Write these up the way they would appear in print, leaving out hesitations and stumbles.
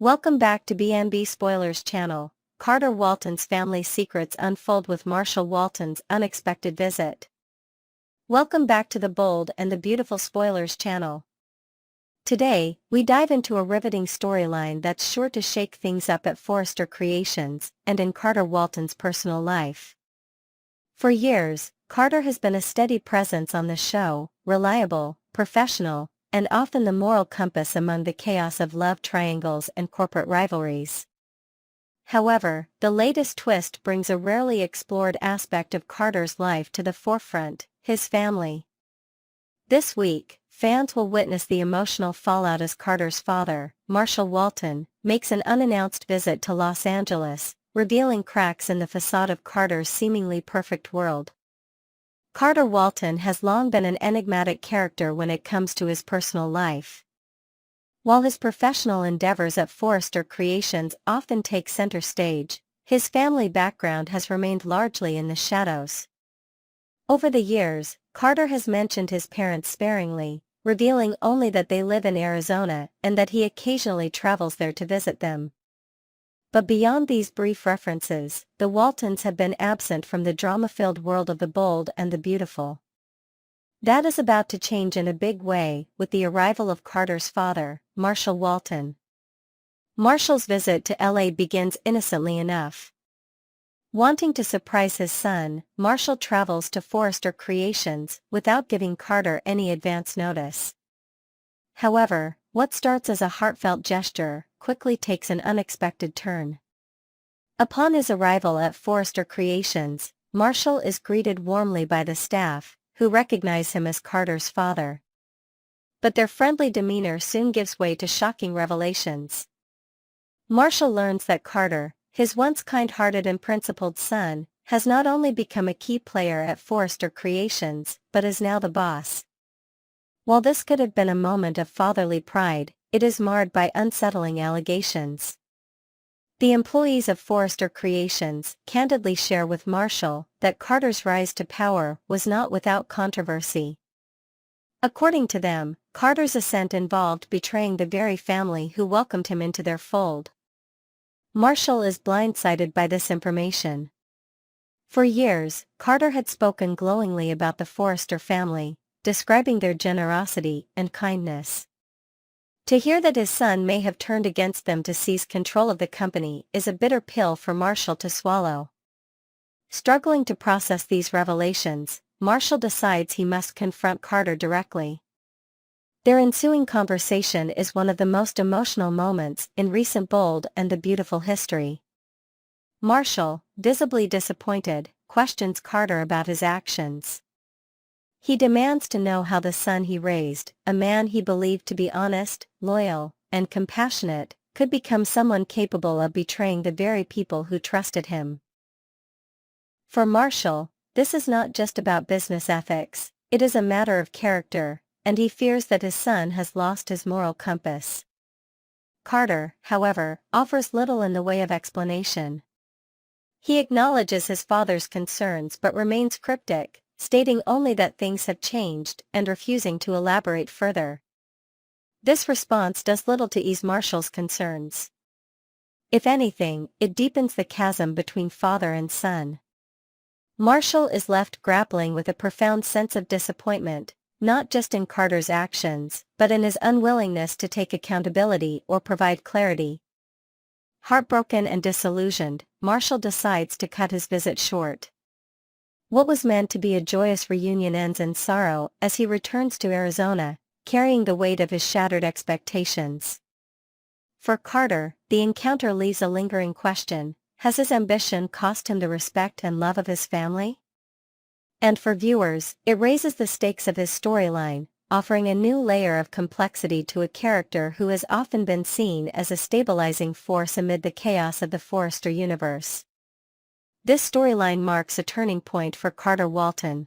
Welcome back to B&B Spoilers channel. Carter Walton's family secrets unfold with Marshall Walton's unexpected visit. Welcome back to the Bold and the Beautiful Spoilers channel. Today, we dive into a riveting storyline that's sure to shake things up at Forrester Creations and in Carter Walton's personal life. For years, Carter has been a steady presence on the show, reliable, professional, and often the moral compass among the chaos of love triangles and corporate rivalries. However, the latest twist brings a rarely explored aspect of Carter's life to the forefront: his family. This week, fans will witness the emotional fallout as Carter's father, Marshall Walton, makes an unannounced visit to Los Angeles, revealing cracks in the facade of Carter's seemingly perfect world. Carter Walton has long been an enigmatic character when it comes to his personal life. While his professional endeavors at Forrester Creations often take center stage, his family background has remained largely in the shadows. Over the years, Carter has mentioned his parents sparingly, revealing only that they live in Arizona and that he occasionally travels there to visit them. But beyond these brief references, the Waltons have been absent from the drama-filled world of the bold and the beautiful. That is about to change in a big way with the arrival of Carter's father, Marshall Walton. Marshall's visit to LA begins innocently enough. Wanting to surprise his son, Marshall travels to Forrester Creations without giving Carter any advance notice. However, what starts as a heartfelt gesture quickly takes an unexpected turn. Upon his arrival at Forrester Creations, Marshall is greeted warmly by the staff, who recognize him as Carter's father. But their friendly demeanor soon gives way to shocking revelations. Marshall learns that Carter, his once kind-hearted and principled son, has not only become a key player at Forrester Creations, but is now the boss. While this could have been a moment of fatherly pride, it is marred by unsettling allegations. The employees of Forrester Creations candidly share with Marshall that Carter's rise to power was not without controversy. According to them, Carter's ascent involved betraying the very family who welcomed him into their fold. Marshall is blindsided by this information. For years, Carter had spoken glowingly about the Forrester family, describing their generosity and kindness. To hear that his son may have turned against them to seize control of the company is a bitter pill for Marshall to swallow. Struggling to process these revelations, Marshall decides he must confront Carter directly. Their ensuing conversation is one of the most emotional moments in recent Bold and the Beautiful history. Marshall, visibly disappointed, questions Carter about his actions. He demands to know how the son he raised, a man he believed to be honest, loyal, and compassionate, could become someone capable of betraying the very people who trusted him. For Marshall, this is not just about business ethics, it is a matter of character, and he fears that his son has lost his moral compass. Carter, however, offers little in the way of explanation. He acknowledges his father's concerns but remains cryptic, stating only that things have changed and refusing to elaborate further. This response does little to ease Marshall's concerns. If anything, it deepens the chasm between father and son. Marshall is left grappling with a profound sense of disappointment, not just in Carter's actions, but in his unwillingness to take accountability or provide clarity. Heartbroken and disillusioned, Marshall decides to cut his visit short. What was meant to be a joyous reunion ends in sorrow as he returns to Arizona, carrying the weight of his shattered expectations. For Carter, the encounter leaves a lingering question: has his ambition cost him the respect and love of his family? And for viewers, it raises the stakes of his storyline, offering a new layer of complexity to a character who has often been seen as a stabilizing force amid the chaos of the Forrester universe. This storyline marks a turning point for Carter Walton.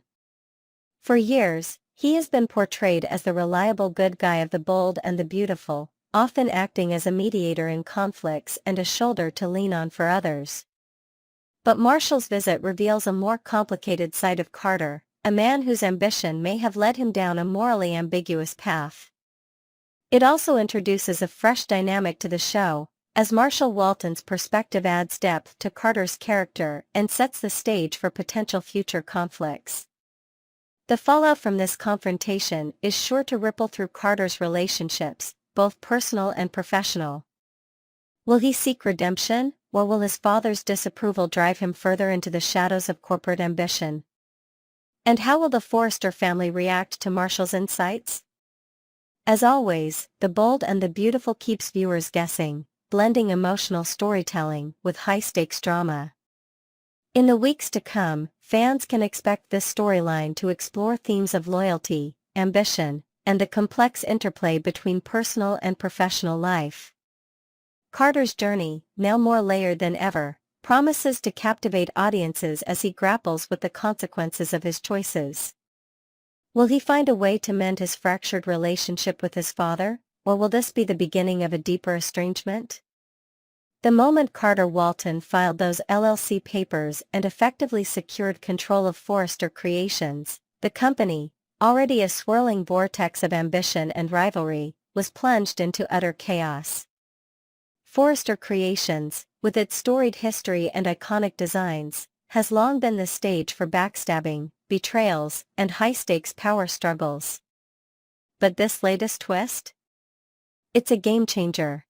For years, he has been portrayed as the reliable good guy of the bold and the beautiful, often acting as a mediator in conflicts and a shoulder to lean on for others. But Marshall's visit reveals a more complicated side of Carter, a man whose ambition may have led him down a morally ambiguous path. It also introduces a fresh dynamic to the show, as Marshall Walton's perspective adds depth to Carter's character and sets the stage for potential future conflicts. The fallout from this confrontation is sure to ripple through Carter's relationships, both personal and professional. Will he seek redemption, or will his father's disapproval drive him further into the shadows of corporate ambition? And how will the Forrester family react to Marshall's insights? As always, The Bold and the Beautiful keeps viewers guessing, blending emotional storytelling with high-stakes drama. In the weeks to come, fans can expect this storyline to explore themes of loyalty, ambition, and the complex interplay between personal and professional life. Carter's journey, now more layered than ever, promises to captivate audiences as he grapples with the consequences of his choices. Will he find a way to mend his fractured relationship with his father, or will this be the beginning of a deeper estrangement? The moment Carter Walton filed those LLC papers and effectively secured control of Forrester Creations, the company, already a swirling vortex of ambition and rivalry, was plunged into utter chaos. Forrester Creations, with its storied history and iconic designs, has long been the stage for backstabbing, betrayals, and high-stakes power struggles. But this latest twist? It's a game-changer.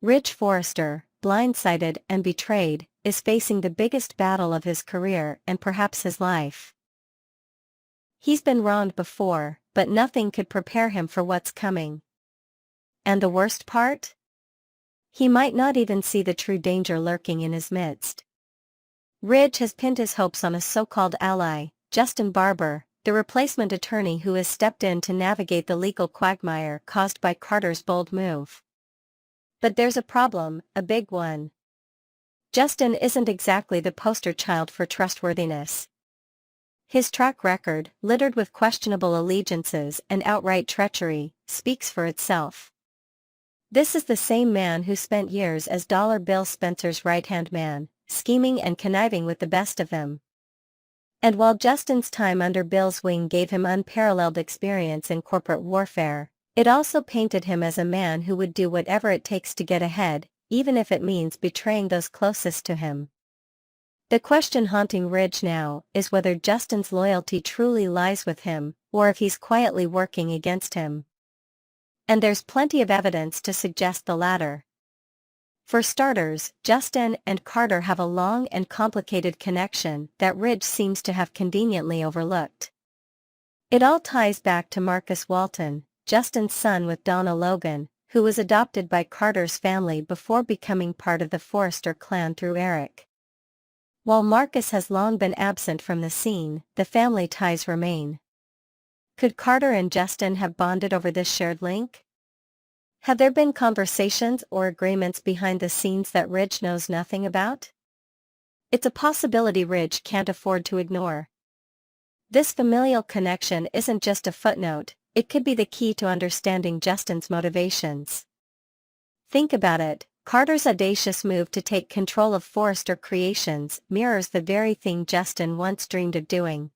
Ridge Forrester, blindsided and betrayed, is facing the biggest battle of his career and perhaps his life. He's been wronged before, but nothing could prepare him for what's coming. And the worst part? He might not even see the true danger lurking in his midst. Ridge has pinned his hopes on a so-called ally, Justin Barber, the replacement attorney who has stepped in to navigate the legal quagmire caused by Carter's bold move. But there's a problem, a big one. Justin isn't exactly the poster child for trustworthiness. His track record, littered with questionable allegiances and outright treachery, speaks for itself. This is the same man who spent years as Dollar Bill Spencer's right-hand man, scheming and conniving with the best of him. And while Justin's time under Bill's wing gave him unparalleled experience in corporate warfare, it also painted him as a man who would do whatever it takes to get ahead, even if it means betraying those closest to him. The question haunting Ridge now is whether Justin's loyalty truly lies with him, or if he's quietly working against him. And there's plenty of evidence to suggest the latter. For starters, Justin and Carter have a long and complicated connection that Ridge seems to have conveniently overlooked. It all ties back to Marcus Walton, Justin's son with Donna Logan, who was adopted by Carter's family before becoming part of the Forrester clan through Eric. While Marcus has long been absent from the scene, the family ties remain. Could Carter and Justin have bonded over this shared link? Have there been conversations or agreements behind the scenes that Ridge knows nothing about? It's a possibility Ridge can't afford to ignore. This familial connection isn't just a footnote, it could be the key to understanding Justin's motivations. Think about it, Carter's audacious move to take control of Forrester Creations mirrors the very thing Justin once dreamed of doing.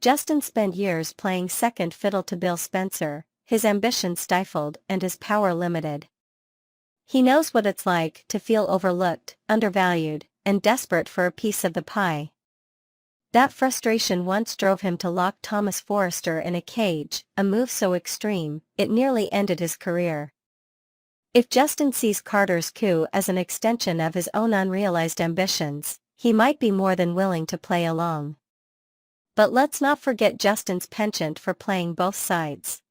Justin spent years playing second fiddle to Bill Spencer, his ambition stifled and his power limited. He knows what it's like to feel overlooked, undervalued, and desperate for a piece of the pie. That frustration once drove him to lock Thomas Forrester in a cage, a move so extreme, it nearly ended his career. If Justin sees Carter's coup as an extension of his own unrealized ambitions, he might be more than willing to play along. But let's not forget Justin's penchant for playing both sides.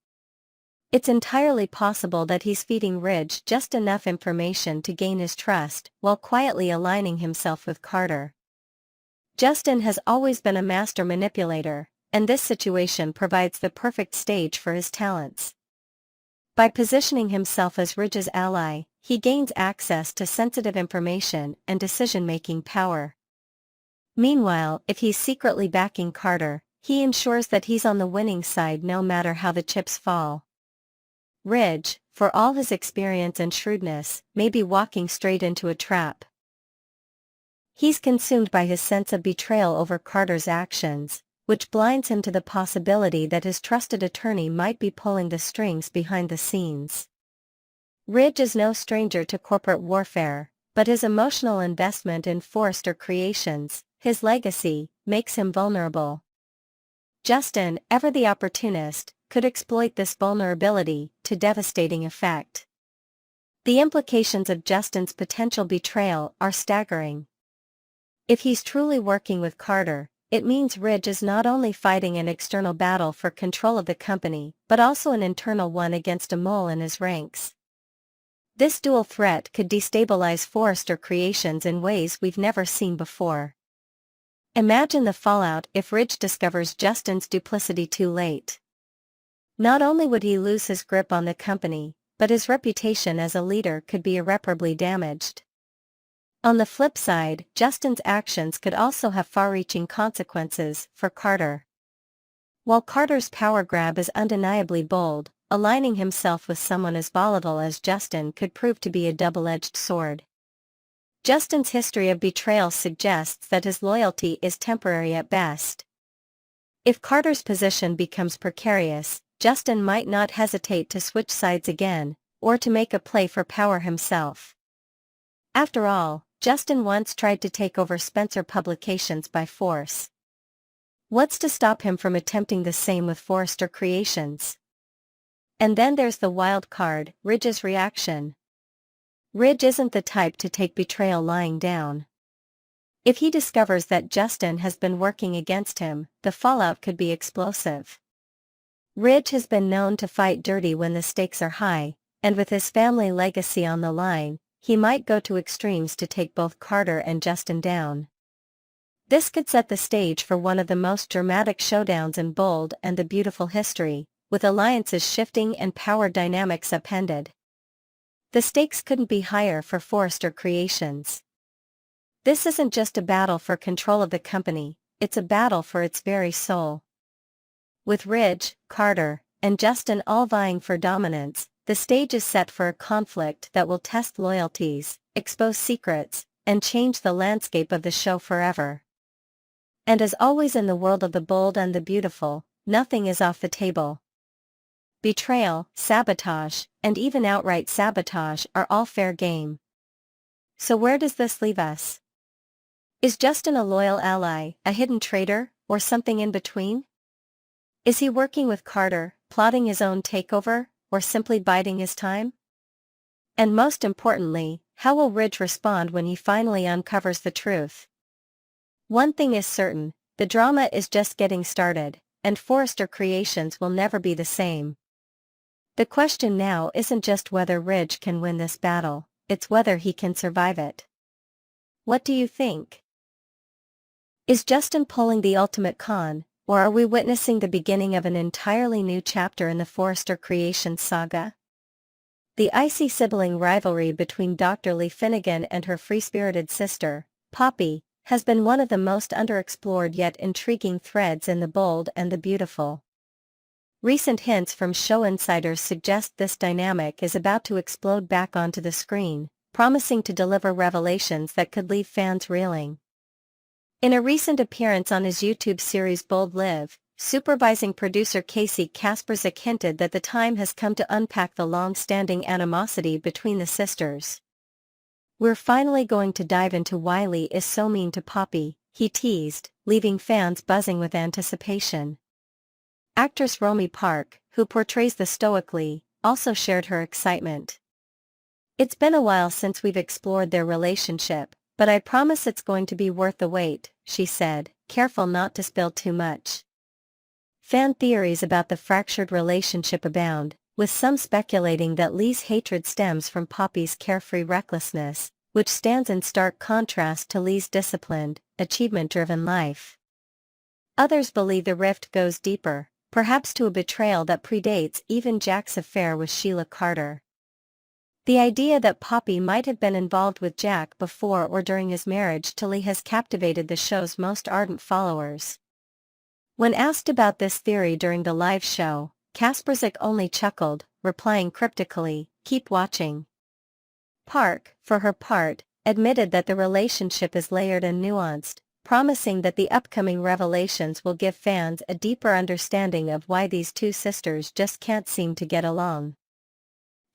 It's entirely possible that he's feeding Ridge just enough information to gain his trust, while quietly aligning himself with Carter. Justin has always been a master manipulator, and this situation provides the perfect stage for his talents. By positioning himself as Ridge's ally, he gains access to sensitive information and decision-making power. Meanwhile, if he's secretly backing Carter, he ensures that he's on the winning side no matter how the chips fall. Ridge, for all his experience and shrewdness, may be walking straight into a trap. He's consumed by his sense of betrayal over Carter's actions, which blinds him to the possibility that his trusted attorney might be pulling the strings behind the scenes. Ridge is no stranger to corporate warfare, but his emotional investment in Forrester Creations, his legacy, makes him vulnerable. Justin, ever the opportunist, could exploit this vulnerability to devastating effect. The implications of Justin's potential betrayal are staggering. If he's truly working with Carter, it means Ridge is not only fighting an external battle for control of the company, but also an internal one against a mole in his ranks. This dual threat could destabilize Forrester Creations in ways we've never seen before. Imagine the fallout if Ridge discovers Justin's duplicity too late. Not only would he lose his grip on the company, but his reputation as a leader could be irreparably damaged. On the flip side, Justin's actions could also have far-reaching consequences for Carter. While Carter's power grab is undeniably bold, aligning himself with someone as volatile as Justin could prove to be a double-edged sword. Justin's history of betrayal suggests that his loyalty is temporary at best. If Carter's position becomes precarious, Justin might not hesitate to switch sides again, or to make a play for power himself. After all, Justin once tried to take over Spencer Publications by force. What's to stop him from attempting the same with Forrester Creations? And then there's the wild card, Ridge's reaction. Ridge isn't the type to take betrayal lying down. If he discovers that Justin has been working against him, the fallout could be explosive. Ridge has been known to fight dirty when the stakes are high, and with his family legacy on the line, he might go to extremes to take both Carter and Justin down. This could set the stage for one of the most dramatic showdowns in Bold and the Beautiful history, with alliances shifting and power dynamics upended. The stakes couldn't be higher for Forrester Creations. This isn't just a battle for control of the company, it's a battle for its very soul. With Ridge, Carter, and Justin all vying for dominance, the stage is set for a conflict that will test loyalties, expose secrets, and change the landscape of the show forever. And as always in the world of the Bold and the Beautiful, nothing is off the table. Betrayal, sabotage, and even outright sabotage are all fair game. So where does this leave us? Is Justin a loyal ally, a hidden traitor, or something in between? Is he working with Carter, plotting his own takeover, or simply biding his time? And most importantly, how will Ridge respond when he finally uncovers the truth? One thing is certain, the drama is just getting started, and Forrester Creations will never be the same. The question now isn't just whether Ridge can win this battle, it's whether he can survive it. What do you think? Is Justin pulling the ultimate con, or are we witnessing the beginning of an entirely new chapter in the Forrester Creations saga? The icy sibling rivalry between Dr. Lee Finnegan and her free-spirited sister, Poppy, has been one of the most underexplored yet intriguing threads in the Bold and the Beautiful. Recent hints from show insiders suggest this dynamic is about to explode back onto the screen, promising to deliver revelations that could leave fans reeling. In a recent appearance on his YouTube series Bold Live, supervising producer Casey Kasperzik hinted that the time has come to unpack the long-standing animosity between the sisters. "We're finally going to dive into why Lee is so mean to Poppy," he teased, leaving fans buzzing with anticipation. Actress Romy Park, who portrays the stoic Lee, also shared her excitement. "It's been a while since we've explored their relationship, but I promise it's going to be worth the wait," she said, careful not to spill too much. Fan theories about the fractured relationship abound, with some speculating that Lee's hatred stems from Poppy's carefree recklessness, which stands in stark contrast to Lee's disciplined, achievement-driven life. Others believe the rift goes deeper, perhaps to a betrayal that predates even Jack's affair with Sheila Carter. The idea that Poppy might have been involved with Jack before or during his marriage to Lee has captivated the show's most ardent followers. When asked about this theory during the live show, Kasperzik only chuckled, replying cryptically, "Keep watching." Park, for her part, admitted that the relationship is layered and nuanced, promising that the upcoming revelations will give fans a deeper understanding of why these two sisters just can't seem to get along.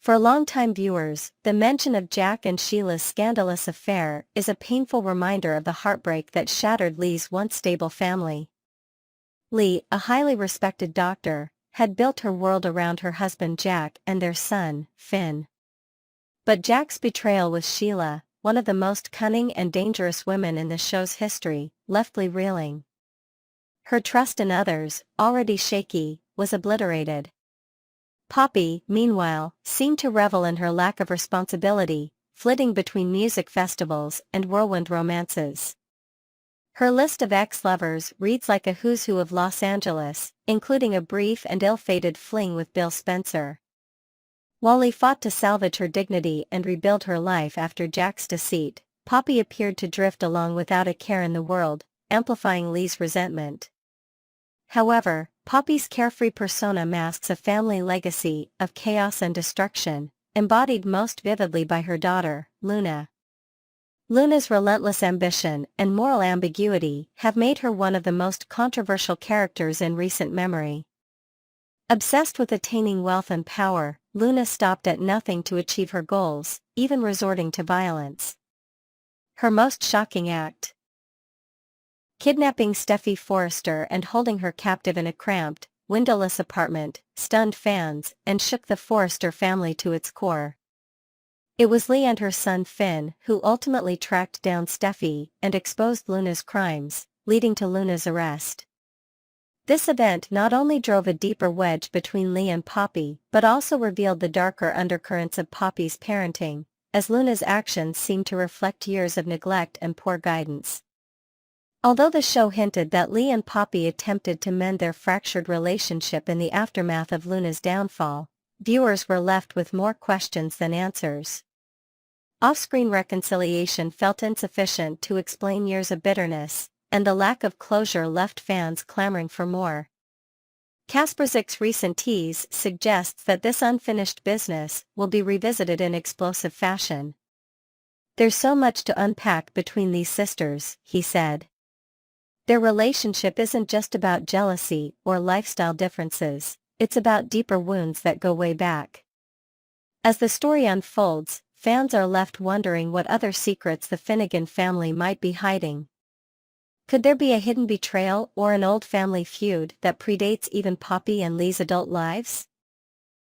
For longtime viewers, the mention of Jack and Sheila's scandalous affair is a painful reminder of the heartbreak that shattered Lee's once stable family. Lee, a highly respected doctor, had built her world around her husband Jack and their son, Finn. But Jack's betrayal with Sheila, one of the most cunning and dangerous women in the show's history, left Lee reeling. Her trust in others, already shaky, was obliterated. Poppy, meanwhile, seemed to revel in her lack of responsibility, flitting between music festivals and whirlwind romances. Her list of ex-lovers reads like a who's who of Los Angeles, including a brief and ill-fated fling with Bill Spencer. While Lee fought to salvage her dignity and rebuild her life after Jack's deceit, Poppy appeared to drift along without a care in the world, amplifying Lee's resentment. However, Poppy's carefree persona masks a family legacy of chaos and destruction, embodied most vividly by her daughter, Luna. Luna's relentless ambition and moral ambiguity have made her one of the most controversial characters in recent memory. Obsessed with attaining wealth and power, Luna stopped at nothing to achieve her goals, even resorting to violence. Her most shocking act: kidnapping Steffi Forrester and holding her captive in a cramped, windowless apartment, stunned fans and shook the Forrester family to its core. It was Lee and her son Finn who ultimately tracked down Steffi and exposed Luna's crimes, leading to Luna's arrest. This event not only drove a deeper wedge between Lee and Poppy but also revealed the darker undercurrents of Poppy's parenting, as Luna's actions seemed to reflect years of neglect and poor guidance. Although the show hinted that Lee and Poppy attempted to mend their fractured relationship in the aftermath of Luna's downfall, viewers were left with more questions than answers. Off-screen reconciliation felt insufficient to explain years of bitterness, and the lack of closure left fans clamoring for more. Kasperzik's recent tease suggests that this unfinished business will be revisited in explosive fashion. "There's so much to unpack between these sisters," he said. "Their relationship isn't just about jealousy or lifestyle differences, it's about deeper wounds that go way back." As the story unfolds, fans are left wondering what other secrets the Finnegan family might be hiding. Could there be a hidden betrayal or an old family feud that predates even Poppy and Lee's adult lives?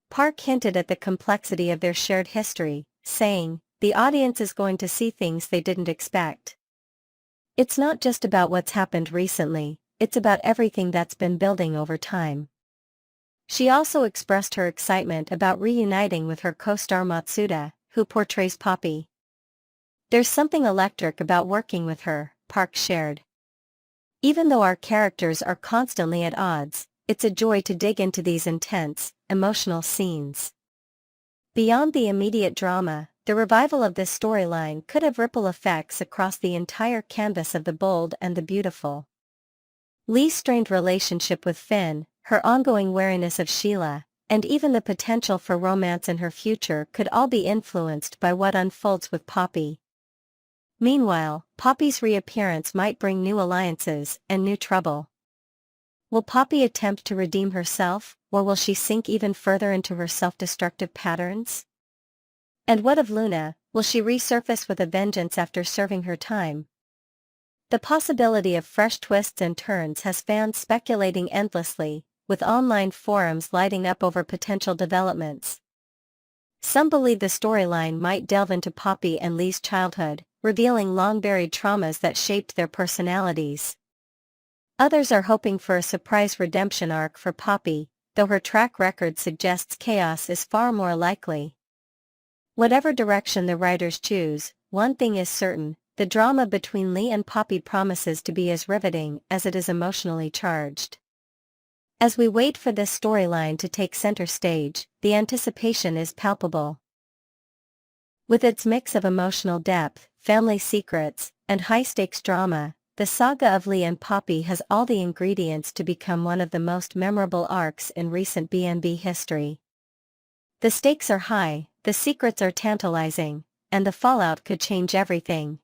Park hinted at the complexity of their shared history, saying, "The audience is going to see things they didn't expect. It's not just about what's happened recently, it's about everything that's been building over time." She also expressed her excitement about reuniting with her co-star Matsuda, who portrays Poppy. "There's something electric about working with her," Park shared. "Even though our characters are constantly at odds, it's a joy to dig into these intense, emotional scenes." Beyond the immediate drama, the revival of this storyline could have ripple effects across the entire canvas of The Bold and the Beautiful. Lee's strained relationship with Finn, her ongoing wariness of Sheila, and even the potential for romance in her future could all be influenced by what unfolds with Poppy. Meanwhile, Poppy's reappearance might bring new alliances and new trouble. Will Poppy attempt to redeem herself, or will she sink even further into her self-destructive patterns? And what of Luna, will she resurface with a vengeance after serving her time? The possibility of fresh twists and turns has fans speculating endlessly, with online forums lighting up over potential developments. Some believe the storyline might delve into Poppy and Lee's childhood, revealing long-buried traumas that shaped their personalities. Others are hoping for a surprise redemption arc for Poppy, though her track record suggests chaos is far more likely. Whatever direction the writers choose, one thing is certain: the drama between Lee and Poppy promises to be as riveting as it is emotionally charged. As we wait for this storyline to take center stage, the anticipation is palpable. With its mix of emotional depth, family secrets, and high-stakes drama, the saga of Lee and Poppy has all the ingredients to become one of the most memorable arcs in recent B&B history. The stakes are high, the secrets are tantalizing, and the fallout could change everything.